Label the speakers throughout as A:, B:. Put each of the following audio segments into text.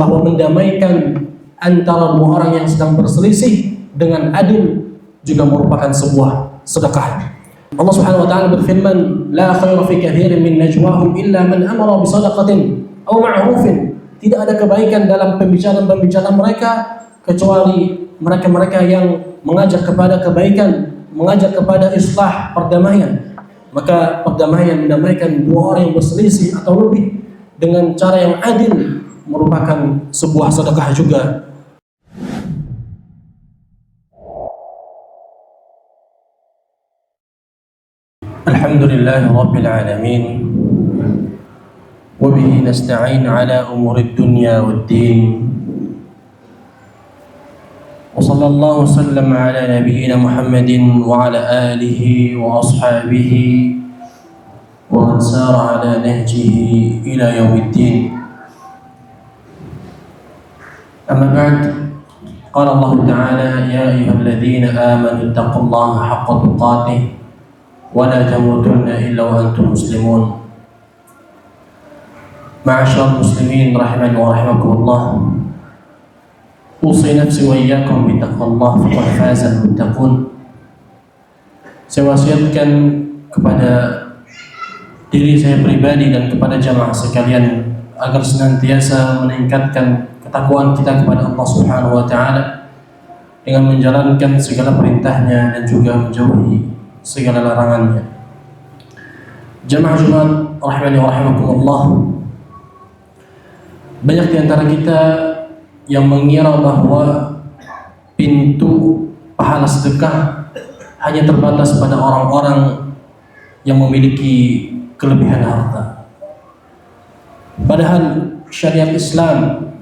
A: bahwa mendamaikan antara dua orang yang sedang berselisih dengan adil juga merupakan sebuah sedekah. Allah Subhanahu wa taala berfirman, "La khaira fi katsirin min najwahum illa man amara bi shadaqatin aw ma'rufin." Tidak ada kebaikan dalam pembicaraan mereka kecuali mereka-mereka yang mengajak kepada kebaikan, mengajak kepada islah, perdamaian. Maka perdamaian, mendamaikan dua orang yang berselisih atau lebih dengan cara yang adil merupakan sebuah sedekah juga. Alhamdulillah Rabbil Alamin, wabihi nasta'in ala umuri dunya waddin, wa sallallahu sallam ala nabiyyina Muhammadin wa ala alihi wa ashabihi wa man sara ala nahjihi ila yaumiddin. Amma ba'd, qala Allah Ta'ala, ya ayyuhalladzina amanu ittaqullaha haqqa tuqatih wa la tamutunna illa wa antum muslimun. Ma'asyiral muslimin rahimani wa rahimakumullah, usi nafsi wa iyyakum bi taqwallah faqad fazal muttaqun. Saya wasiatkan kepada diri saya pribadi dan kepada jamaah sekalian agar senantiasa meningkatkan ketakwaan kita kepada Allah Subhanahu wa taala dengan menjalankan segala perintahnya dan juga menjauhi segala larangannya. Jamaah Jumat rahimani wa rahimakumullah, banyak di antara kita yang mengira bahwa pintu pahala sedekah hanya terbatas pada orang-orang yang memiliki kelebihan harta. Padahal syariat Islam,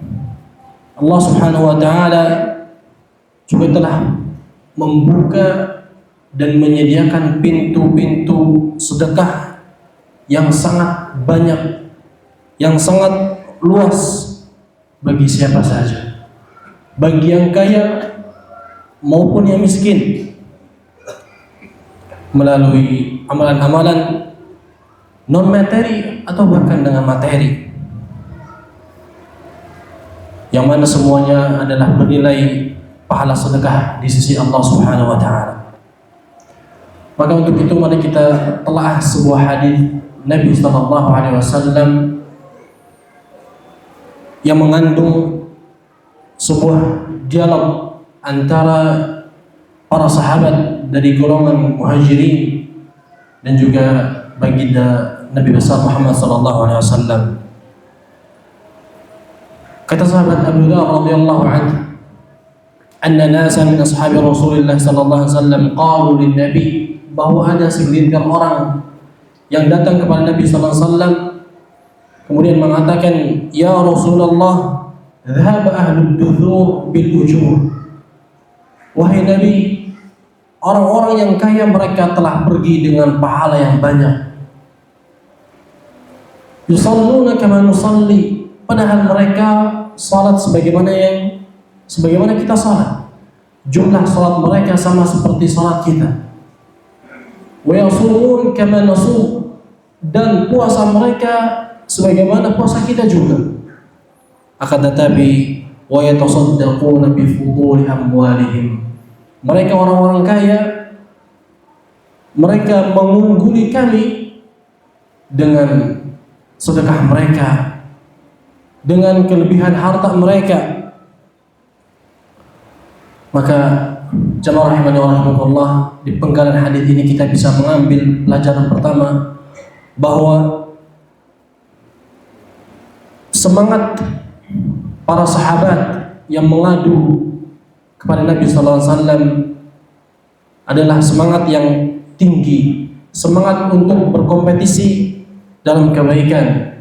A: Allah Subhanahu wa taala juga telah membuka dan menyediakan pintu-pintu sedekah yang sangat banyak, yang sangat luas bagi siapa saja, bagi yang kaya maupun yang miskin, melalui amalan-amalan non materi atau bahkan dengan materi, yang mana semuanya adalah bernilai pahala sedekah di sisi Allah Subhanahu wa taala. Maka untuk itu mari kita telah sebuah hadis Nabi sallallahu alaihi wasallam yang mengandung sebuah dialog antara para sahabat dari golongan Muhajirin dan juga baginda Nabi besar Muhammad sallallahu alaihi wasallam. Kata sahabat Abu Dzar radhiyallahu anhu, "Anna nasan min ashabi Rasulillah sallallahu alaihi wasallam qalu lin Nabi," bahwa ada segelintir orang yang datang kepada Nabi sallallahu alaihi wasallam kemudian mengatakan, "Ya Rasulullah, dhahaba ahlud duthur bil ujur." Wahai Nabi, orang-orang yang kaya mereka telah pergi dengan pahala yang banyak. Yusalluna kama nusalli, padahal mereka salat sebagaimana kita salat. Jumlah salat mereka sama seperti salat kita. Wa yasumun kama nasum, dan puasa mereka sebagaimana puasa kita juga. Akan tetapi wa yatasaddaquna bi fuduli amwalihim, mereka orang-orang kaya, mereka mengungguli kami dengan sedekah mereka, dengan kelebihan harta mereka. Maka jamaah rahimani wa rahimakumullah, di penggalan hadis ini kita bisa mengambil pelajaran pertama bahwa semangat para sahabat yang mengadu kepada Nabi sallallahu alaihi wasallam adalah semangat yang tinggi, semangat untuk berkompetisi dalam kebaikan.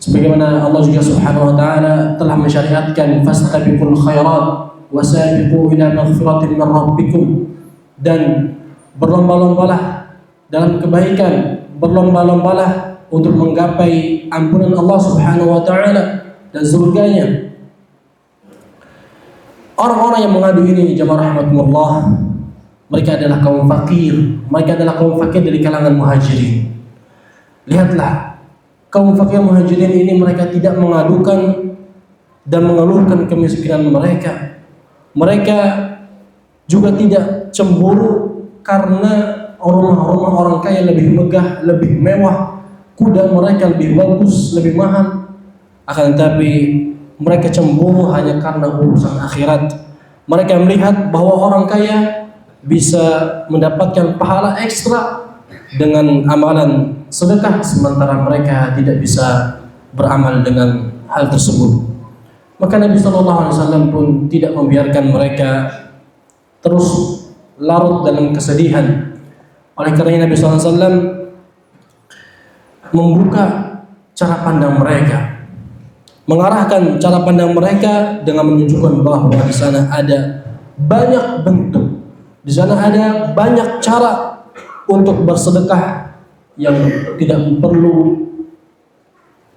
A: Sebagaimana Allah juga Subhanahu wa taala telah mensyariatkan fastabiqul khairat wasabiqu ila maghfiratin min rabbikum, dan berlomba-lombalah dalam kebaikan, berlomba-lombalah untuk menggapai ampunan Allah Subhanahu wa taala dan surganya. Orang-orang yang mengadu ini jamaah rahmatullah, mereka adalah kaum fakir, dari kalangan Muhajirin. Lihatlah, kaum fakir Muhajirin ini mereka tidak mengadukan dan mengeluhkan kemiskinan mereka. Mereka juga tidak cemburu karena rumah-rumah orang kaya lebih megah, lebih mewah, kuda mereka lebih bagus, lebih mahal. Akan tetapi mereka cemburu hanya karena urusan akhirat. Mereka melihat bahwa orang kaya bisa mendapatkan pahala ekstra dengan amalan sedekah, sementara mereka tidak bisa beramal dengan hal tersebut. Maka Nabi SAW pun tidak membiarkan mereka terus larut dalam kesedihan. Oleh karena Nabi SAW membuka cara pandang mereka, mengarahkan cara pandang mereka dengan menunjukkan bahwa di sana ada banyak bentuk, di sana ada banyak cara untuk bersedekah yang tidak perlu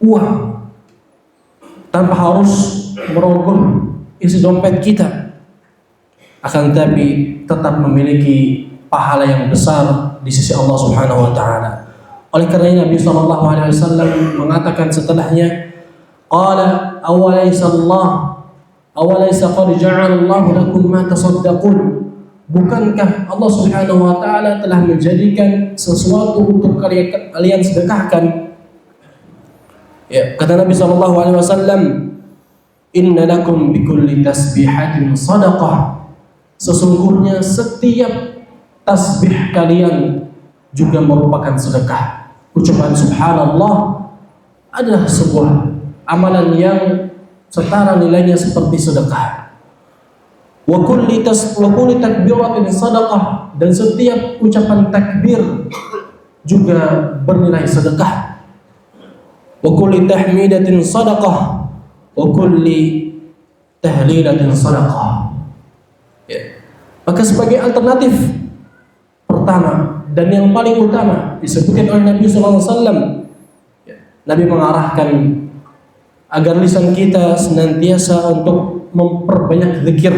A: uang, tanpa harus merogoh isi dompet kita, akan tetapi tetap memiliki pahala yang besar di sisi Allah Subhanahu wa taala. Oleh karena Nabi sallallahu alaihi wasallam mengatakan setelahnya, qala awalaysa qad ja'ala Allah lakum ma tasaddaqun? Bukankah Allah Subhanahu wa taala telah menjadikan sesuatu untuk kalian sedekahkan? Ya, kata Nabi sallallahu alaihi wasallam, inna lakum bikulli tasbihatin sadaqah. Sesungguhnya setiap tasbih kalian juga merupakan sedekah. Ucapan subhanallah adalah sebuah amalan yang setara nilainya seperti sedekah. Wa kulli takbiratin sadaqah, dan setiap ucapan takbir juga bernilai sedekah. Wa kulli tahmidatin sadaqah wa kulli tahlilatin sadaqah. Ya. Maka sebagai alternatif pertama dan yang paling utama disebutkan oleh Nabi SAW, Nabi mengarahkan agar lisan kita senantiasa untuk memperbanyak zikir.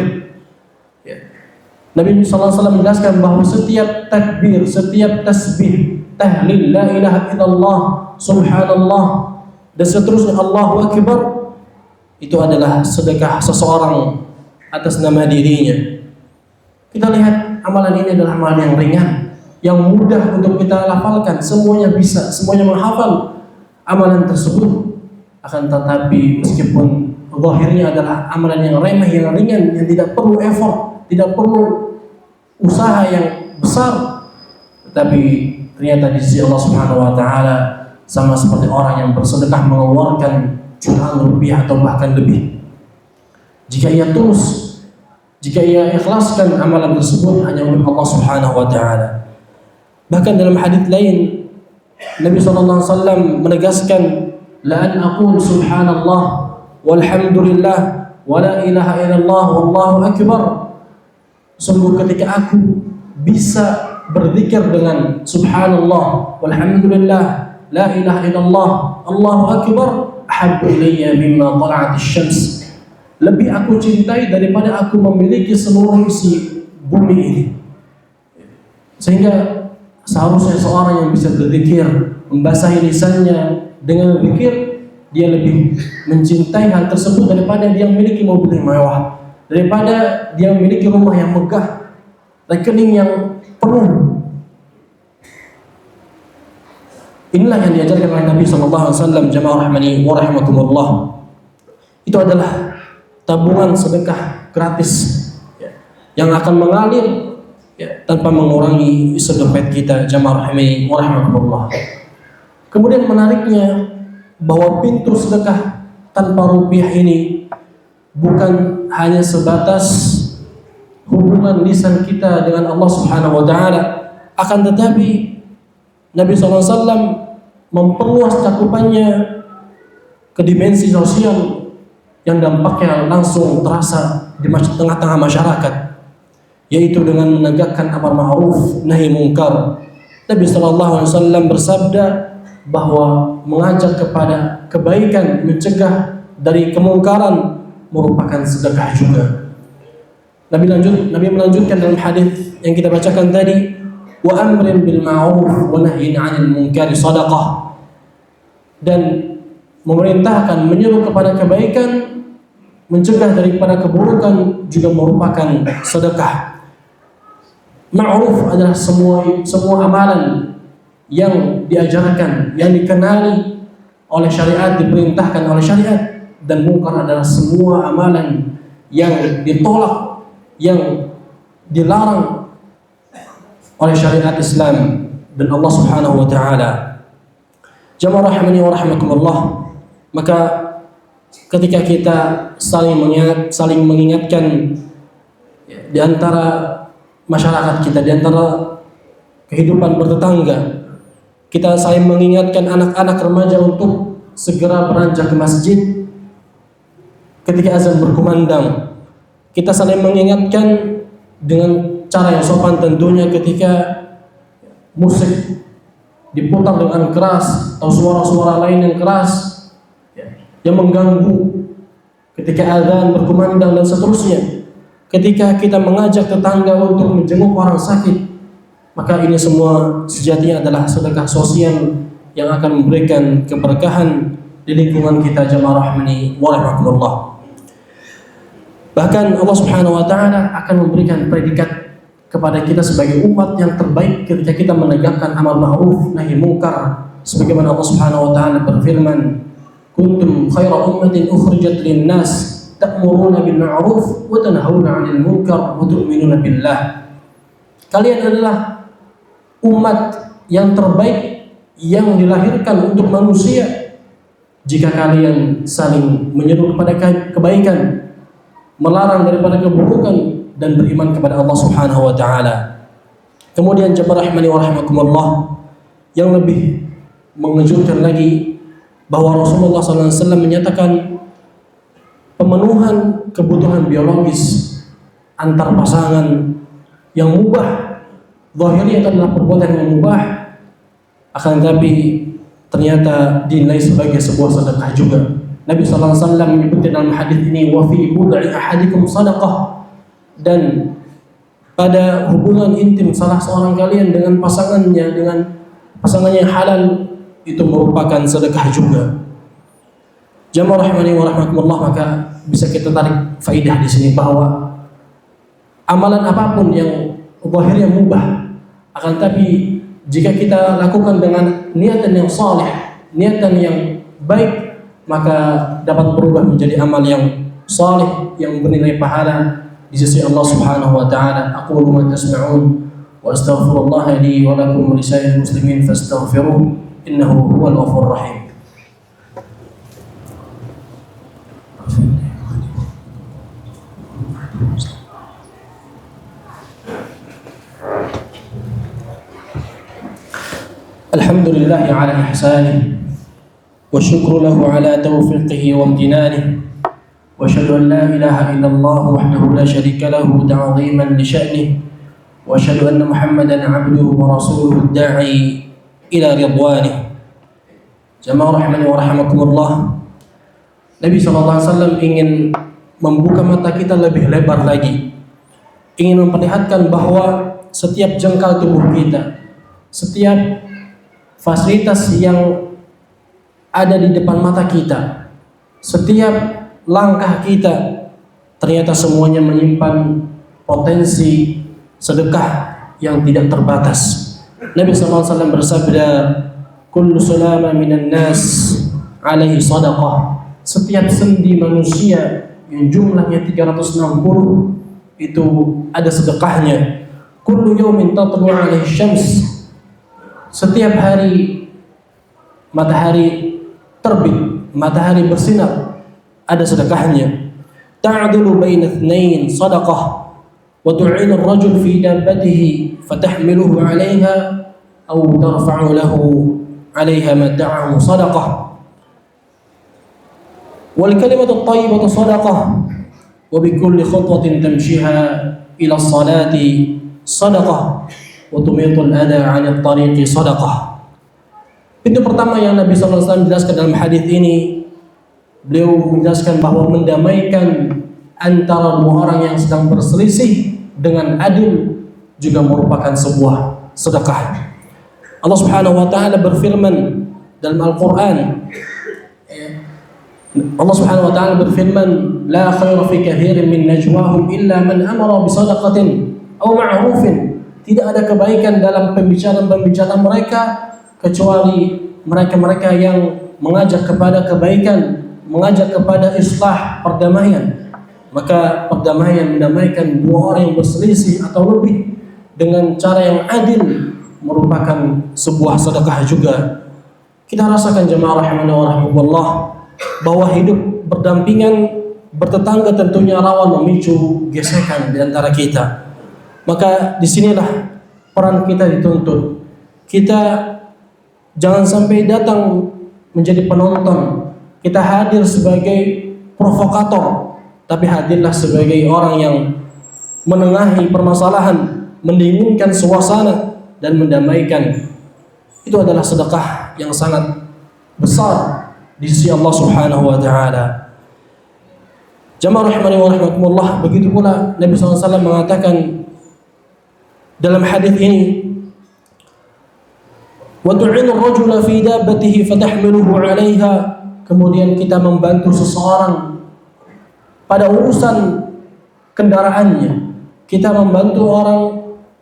A: Nabi SAW menjelaskan bahwa setiap takbir, setiap tasbih, tahlil, la ilaha illallah, subhanallah, dan seterusnya, Allahu Akbar, itu adalah sedekah seseorang atas nama dirinya. Kita lihat amalan ini adalah amalan yang ringan, yang mudah untuk kita lafalkan, semuanya bisa, semuanya menghafal amalan tersebut. Akan tetapi meskipun zahirnya adalah amalan yang remeh, yang ringan, yang tidak perlu effort, tidak perlu usaha yang besar, tetapi ternyata di sisi Allah Subhanahu wa taala sama seperti orang yang bersedekah mengeluarkan jutaan rupiah atau bahkan lebih. Jika ia tulus, jika ia ikhlaskan amalan tersebut hanya untuk Allah Subhanahu wa taala. Bahkan dalam hadis lain Nabi sallallahu alaihi wasallam menegaskan, la an aqul subhanallah walhamdulillah wa la ilaha illallah wallahu akbar. Sungguh ketika aku bisa berzikir dengan subhanallah walhamdulillah la ilaha illallah allahu akbar, ahabbu ilayya mimma tala'at asy-syams. Lebih aku cintai daripada aku memiliki seluruh isi bumi ini. Sehingga seharusnya seorang yang bisa berzikir, membasahi lisannya dengan berzikir, dia lebih mencintai hal tersebut daripada dia memiliki mobil yang mewah, daripada dia memiliki rumah yang megah, rekening yang penuh. Inilah yang diajarkan oleh Nabi SAW, jamaah rahmani wa rahimakumullah. Itu adalah tabungan sedekah gratis, yang akan mengalir tanpa mengurangi isi dompet kita, jamaah rahmani wa rahimakumullah. Kemudian menariknya bahwa pintu sedekah tanpa rupiah ini bukan hanya sebatas hubungan lisan kita dengan Allah Subhanahu wa taala, akan tetapi Nabi SAW memperluas cakupannya ke dimensi sosial yang dampaknya langsung terasa di tengah-tengah masyarakat, yaitu dengan menegakkan amar ma'ruf nahi munkar. Nabi SAW bersabda bahwa mengajak kepada kebaikan, mencegah dari kemungkaran merupakan sedekah juga. Nabi melanjutkan dalam hadis yang kita bacakan tadi, wa amrin bil ma'ruf wa nahyin 'anil munkari shadaqah. Dan memerintahkan, menyuruh kepada kebaikan mencegah daripada keburukan juga merupakan sedekah. Ma'ruf adalah semua amalan yang diajarkan, yang dikenali oleh syariat, diperintahkan oleh syariat, dan mungkar adalah semua amalan yang ditolak, yang dilarang oleh syariat Islam dan Allah Subhanahu wa taala. Jamaah rahimani wa rahimakumullah, maka ketika kita saling mengingatkan di antara masyarakat kita, di antara kehidupan bertetangga, kita saling mengingatkan anak-anak remaja untuk segera beranjak ke masjid ketika azan berkumandang. Kita saling mengingatkan dengan cara yang sopan tentunya ketika musik diputar dengan keras atau suara-suara lain yang keras yang mengganggu ketika azan berkumandang dan seterusnya. Ketika kita mengajak tetangga untuk menjenguk orang sakit, maka ini semua sejatinya adalah sedekah sosial yang akan memberikan keberkahan di lingkungan kita. Jamaah rahmani wa rahimakumullah. Bahkan Allah Subhanahu wa taala akan memberikan predikat kepada kita sebagai umat yang terbaik ketika kita menegakkan amal ma'ruf nahi munkar, sebagaimana Allah Subhanahu wa taala berfirman, kuntum khaira ummatin ukhrijat lin-nas ta'muruna bil ma'ruf wa tanhauna 'anil munkar wa tu'minuna billah. Kalian adalah umat yang terbaik yang dilahirkan untuk manusia jika kalian saling menyeru kepada kebaikan, melarang daripada keburukan, dan beriman kepada Allah Subhanahu wa taala. Kemudian jemaah rahimani wa rahimakumullah, yang lebih mengejutkan lagi bahwa Rasulullah SAW menyatakan pemenuhan kebutuhan biologis antar pasangan yang mubah, zahirnya adalah perbuatan yang mubah, akan tapi ternyata dinilai sebagai sebuah sedekah juga. Nabi SAW menyebutkan dalam hadis ini, wa fi bud'i ahadikum sadaqah, dan pada hubungan intim salah seorang kalian dengan pasangannya, dengan pasangannya yang halal, itu merupakan sedekah juga. Jamaah rahimani wa rahimakumullah, maka bisa kita tarik faidah di sini bahwa amalan apapun yang zahirnya mubah, akan tapi jika kita lakukan dengan niatan yang saleh, niatan yang baik, maka dapat berubah menjadi amal yang saleh yang bernilai pahala di sisi Allah Subhanahu wa taala. Aqulu ma tasma'un wa astaghfirullah li wa lakum wa lisa'iril muslimin fastaghfiruh innahu huwal ghafurur rahim. Alhamdulillah ala ihsanih wa syukru lahu ala taufiqihi wa amtinanihi wa asyhadu an la ilaha illallah wahdahu la syarika lahu ta'ziman li sya'nihi wa asyhadu anna Muhammadan 'abduhu wa rasuluhu ad-da'i ila ridwanihi. Jamaah rahimani wa rahimakumullah, Nabi SAW ingin membuka mata kita lebih lebar lagi, ingin memperlihatkan bahwa setiap jengkal tubuh kita, setiap fasilitas yang ada di depan mata kita, setiap langkah kita, ternyata semuanya menyimpan potensi sedekah yang tidak terbatas. Nabi SAW bersabda, kullu sulama minan nas alaihi sadaqah. Setiap sendi manusia yang jumlahnya 360 itu ada sedekahnya. Kullu yawmin tatlu alaihi syams. Setiap hari matahari terbit, matahari bersinar, ada sedekahnya. Ta'dilu baina itsnain sadaqah wa tu'inu ar-rajul fi dabbatihi fatahmiluhu 'alayha aw tarfa'u lahu 'alayha mata'ahu sadaqah. Wal kalimatu at-thayyibatu sadaqah wa bi kulli khutwatin tamshiha ila as-salati sadaqah wa tumitul adha 'anil tariqi sadaqah. Pintu pertama yang Nabi SAW jelaskan dalam hadis ini, beliau menjelaskan bahwa mendamaikan antara dua orang yang sedang berselisih dengan adil juga merupakan sebuah sedekah. Allah Subhanahu wa taala berfirman dalam Al-Qur'an, Allah Subhanahu wa taala berfirman, "La khaira fi katsirin min najwahum illa man amara bi shadaqatin aw ma'rufin." Tidak ada kebaikan dalam pembicaraan-pembicaraan mereka kecuali mereka-mereka yang mengajak kepada kebaikan, mengajak kepada islah, perdamaian. Maka perdamaian, mendamaikan dua orang yang berselisih atau lebih dengan cara yang adil merupakan sebuah sedekah juga. Kita rasakan jemaah rahimani wa rahimakumullah bahwa hidup berdampingan, bertetangga tentunya rawan memicu gesekan di antara kita. Maka disinilah peran kita dituntut. Kita jangan sampai datang menjadi penonton. Kita hadir sebagai provokator, tapi hadirlah sebagai orang yang menengahi permasalahan, mendinginkan suasana dan mendamaikan. Itu adalah sedekah yang sangat besar di sisi Allah Subhanahu wa taala. Jamaah rahimani wa rahimakumullah, begitu pula Nabi SAW mengatakan dalam hadis ini, wa tu'inu ar-rajula fi dabbatihi fatahmiluhu 'alayha, kemudian kita membantu seseorang pada urusan kendaraannya. Kita membantu orang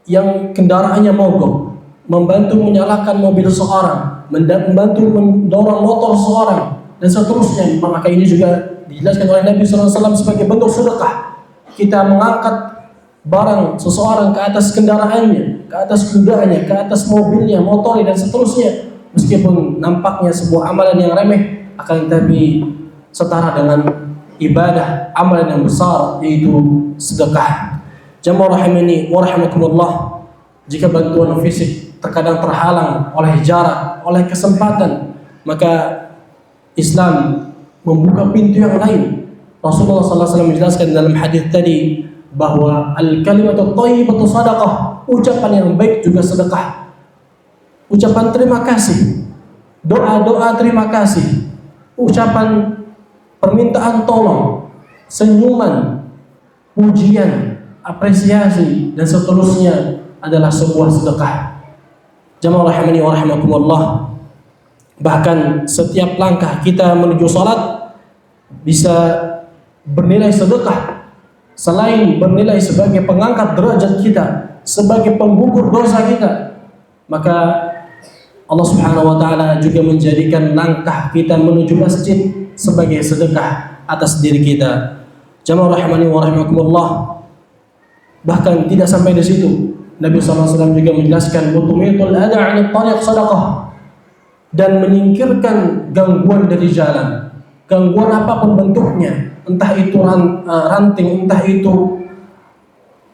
A: yang kendaraannya mogok, membantu menyalakan mobil seorang, membantu mendorong motor seorang, dan seterusnya. Maka ini juga dijelaskan oleh Nabi SAW sebagai bentuk sedekah. Kita mengangkat barang seseorang ke atas kendaraannya, ke atas kudanya, ke atas mobilnya, motornya, dan seterusnya. Meskipun nampaknya sebuah amalan yang remeh, akan tetapi setara dengan ibadah, amalan yang besar, yaitu sedekah. Jamaah rahimani wa rahimakumullah, jika bantuan fisik terkadang terhalang oleh jarak, oleh kesempatan, maka Islam membuka pintu yang lain. Rasulullah SAW menjelaskan dalam hadis tadi bahwa al-kalimatu thayyibatu sadaqah, ucapan yang baik juga sedekah. Ucapan terima kasih, doa-doa terima kasih, ucapan permintaan tolong, senyuman, pujian, apresiasi, dan seterusnya adalah sebuah sedekah. Jamaah rahimani wa rahimakumullah, bahkan setiap langkah kita menuju salat bisa bernilai sedekah. Selain bernilai sebagai pengangkat derajat kita, sebagai penggugur dosa kita, maka Allah Subhanahu wa taala juga menjadikan langkah kita menuju masjid sebagai sedekah atas diri kita. Jamaah rahimani wa rahimakumullah, bahkan tidak sampai di situ, Nabi SAW juga menjelaskan mutumitul adha 'anil tariq sadaqah, dan menyingkirkan gangguan dari jalan, gangguan apapun bentuknya, entah itu ranting, entah itu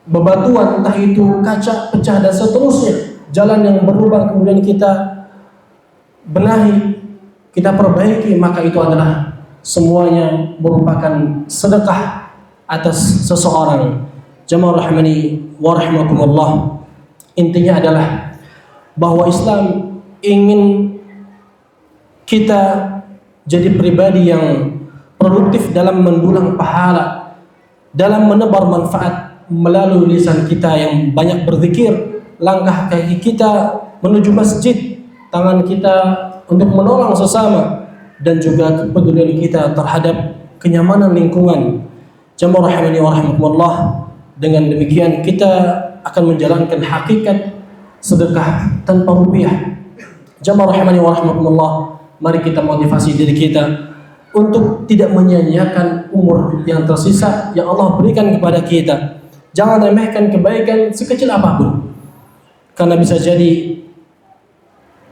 A: bebatuan, entah itu kaca pecah, dan seterusnya. Jalan yang berlubang kemudian kita benahi, kita perbaiki, maka itu adalah semuanya merupakan sedekah atas seseorang. Jamaah rahimani wa rahimakumullah, intinya adalah bahwa Islam ingin kita jadi pribadi yang produktif dalam mendulang pahala, dalam menebar manfaat melalui lisan kita yang banyak berzikir, langkah kaki kita menuju masjid, tangan kita untuk menolong sesama, dan juga kepedulian kita terhadap kenyamanan lingkungan. Jamaah rahimani wa rahimakumullah, dengan demikian kita akan menjalankan hakikat sedekah tanpa rupiah. Jamaah rahimani wa rahimakumullah, mari kita motivasi diri kita untuk tidak menyia-nyiakan umur yang tersisa yang Allah berikan kepada kita. Jangan remehkan kebaikan sekecil apapun, karena bisa jadi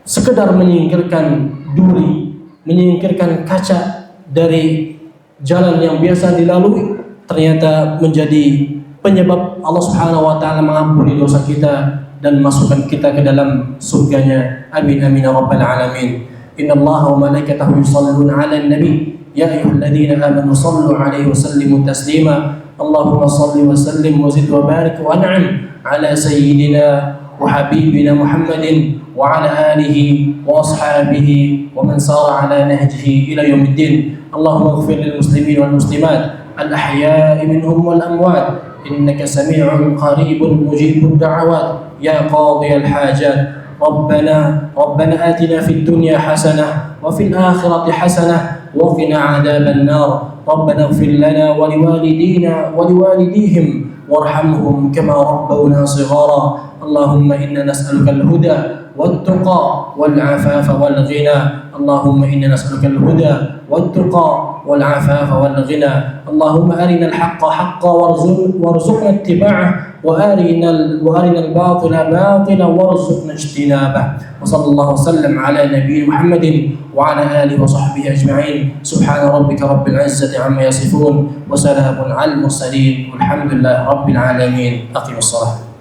A: sekedar menyingkirkan duri, menyingkirkan kaca dari jalan yang biasa dilalui, ternyata menjadi penyebab Allah Subhanahu wa taala mengampuni dosa kita dan masukkan kita ke dalam surganya. Amin amin ya rabbal alamin. Innallaha wa malaikatahu yusholluna 'alan nabi ya ayyuhalladzina amanu shallu 'alaihi wa sallimu taslima. Allahumma shalli wa sallim wa zid wa barik wa an'im 'ala sayyidina wa habibina Muhammadin wa 'ala alihi wa ashabihi wa man sara 'ala nahjihi ila yaumiddin. Allahumma ighfir lil muslimin wal muslimat al-ahya'i minhum wal amwat, innaka sami'un qaribun mujibud da'awat ya qadiyal hajat. ربنا آتنا في الدنيا حسنة وفي الآخرة حسنة وقنا عذاب النار. ربنا اغفر لنا ولوالدينا ولوالديهم وارحمهم كما ربونا صغارا. اللهم إنا نسألك الهدى والتقى والعفاف والغنى. اللهم إنا نسألك الهدى والتقى والعفاف والغنى. اللهم أرنا الحق حقا وارزقنا اتباعه، وأرنا الباطل باطلا وارزقنا اجتنابه. وصلى الله وسلم على نبينا محمد وعلى آله وصحبه أجمعين. سبحان ربك رب العزة عما يصفون وسلام على المرسلين والحمد لله رب العالمين. أقم الصلاة.